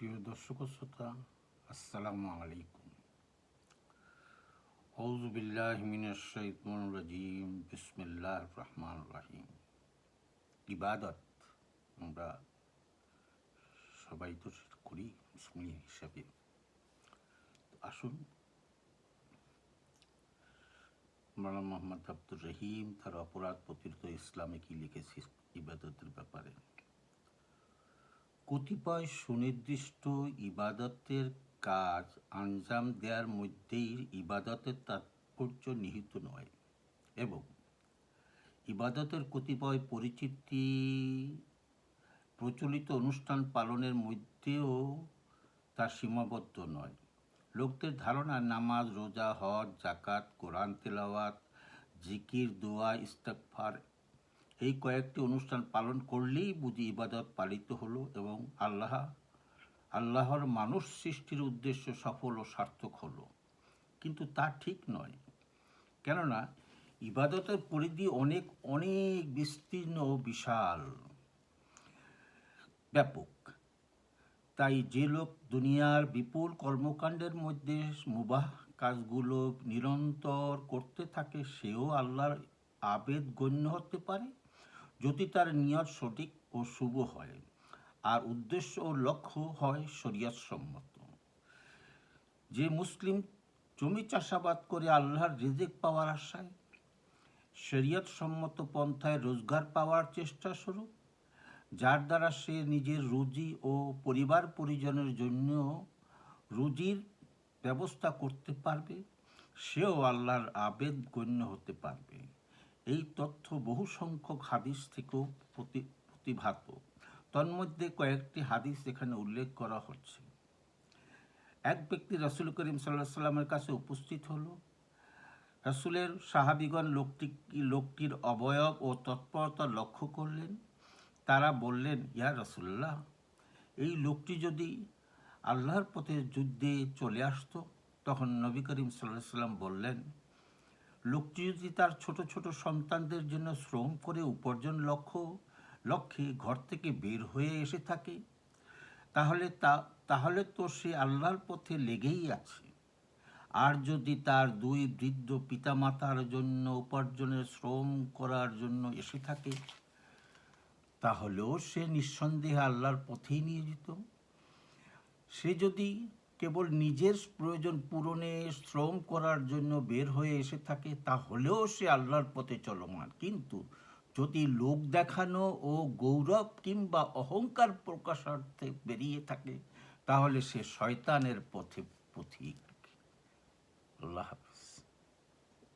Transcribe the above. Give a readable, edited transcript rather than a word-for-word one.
প্রিয় দর্শক শ্রোতা, আসসালামু আলাইকুম। আউযু বিল্লাহি মিনাশ শাইতানির রাজিম। বিসমিল্লাহির রহমানির রহিম। ইবাদত আমরা সবাই তো করি মুসলিম হিসাবে। আসুন, মাওলানা মোহাম্মদ আব্দুর রহিম তার অপরাধ পতিত ইসলামে কি লিখেছে ইবাদতের ব্যাপারে। কতিপয় সুনির্দিষ্ট ইবাদতের কাজ আঞ্জাম দেওয়ার মধ্যেই ইবাদতের তাৎপর্য নিহিত নয়, এবং ইবাদতের কতিপয় প্রচলিত অনুষ্ঠান পালনের মধ্যেও তা সীমাবদ্ধ নয়। লোকদের ধারণা নামাজ, রোজা, হজ, জাকাত, কোরআন তেলাওয়াত, জিকির, দোয়া, ইস্তেগফার এই কয়েকটি অনুষ্ঠান পালন করলেই বুঝি ইবাদত পালিত হলো এবং আল্লাহর মানুষ সৃষ্টির উদ্দেশ্য সফল ও সার্থক হলো। কিন্তু তা ঠিক নয়, কেননা ইবাদতের পরিধি অনেক অনেক বিস্তীর্ণ ও বিশাল, ব্যাপক। তাই যে লোক দুনিয়ার বিপুল কর্মকাণ্ডের মধ্যে মুবাহ কাজগুলো নিরন্তর করতে থাকে, সেও আল্লাহর আবেদ গণ্য হতে পারে, যদি তার নিয়ত সঠিক ও শুভ হয় আর উদ্দেশ্য ও লক্ষ্য হয় শরিয়ত সম্মত। যে মুসলিম জমি চাষাবাদ করে আল্লাহর রিজিক পাওয়ার আশায় শরিয়ত সম্মত পন্থায় রোজগার পাওয়ার চেষ্টা স্বরূপ, যার দ্বারা সে নিজের রুজি ও পরিবার পরিজনের জন্য রুজির ব্যবস্থা করতে পারবে, সেও আল্লাহর আবেদ গণ্য হতে পারবে। এই তথ্য বহু সংখ্যক হাদিস থেকেও প্রতিভাত। তন্মধ্যে কয়েকটি হাদিস এখানে উল্লেখ করা হচ্ছে। এক ব্যক্তি রাসূল করিম সাল্লাল্লাহু আলাইহি সাল্লামের কাছে উপস্থিত হলো। রাসূলের সাহাবীগণ লোকটির অবয়ব ও তৎপরতা লক্ষ্য করলেন। তারা বললেন, ইয়া রাসূলুল্লাহ, এই লোকটি যদি আল্লাহর পথে যুদ্ধে চলে আসতো। তখন নবী করিম সাল্লাল্লাহু আলাইহি সাল্লাম বললেন, লোকটি যদি তার ছোট ছোট সন্তানদের জন্য শ্রম করে উপার্জন লক্ষ্যে ঘর থেকে বের হয়ে এসে থাকে, তাহলে তো সে আল্লাহর পথে লেগেই আছে। আর যদি তার দুই বৃদ্ধ পিতামাতার জন্য উপার্জনের শ্রম করার জন্য এসে থাকে, তাহলেও সে নিঃসন্দেহে আল্লাহর পথেই নিয়োজিত। সে যদি কেবল নিজের প্রয়োজন পূরণে শ্রম করার জন্য বের হয়ে এসে থাকে, তাহলেও সে আল্লাহর পথে চলমান। কিন্তু যদি লোক দেখানো ও গৌরব কিংবা অহংকার প্রকাশার্থে বেরিয়ে থাকে, তাহলে সে শয়তানের পথিক।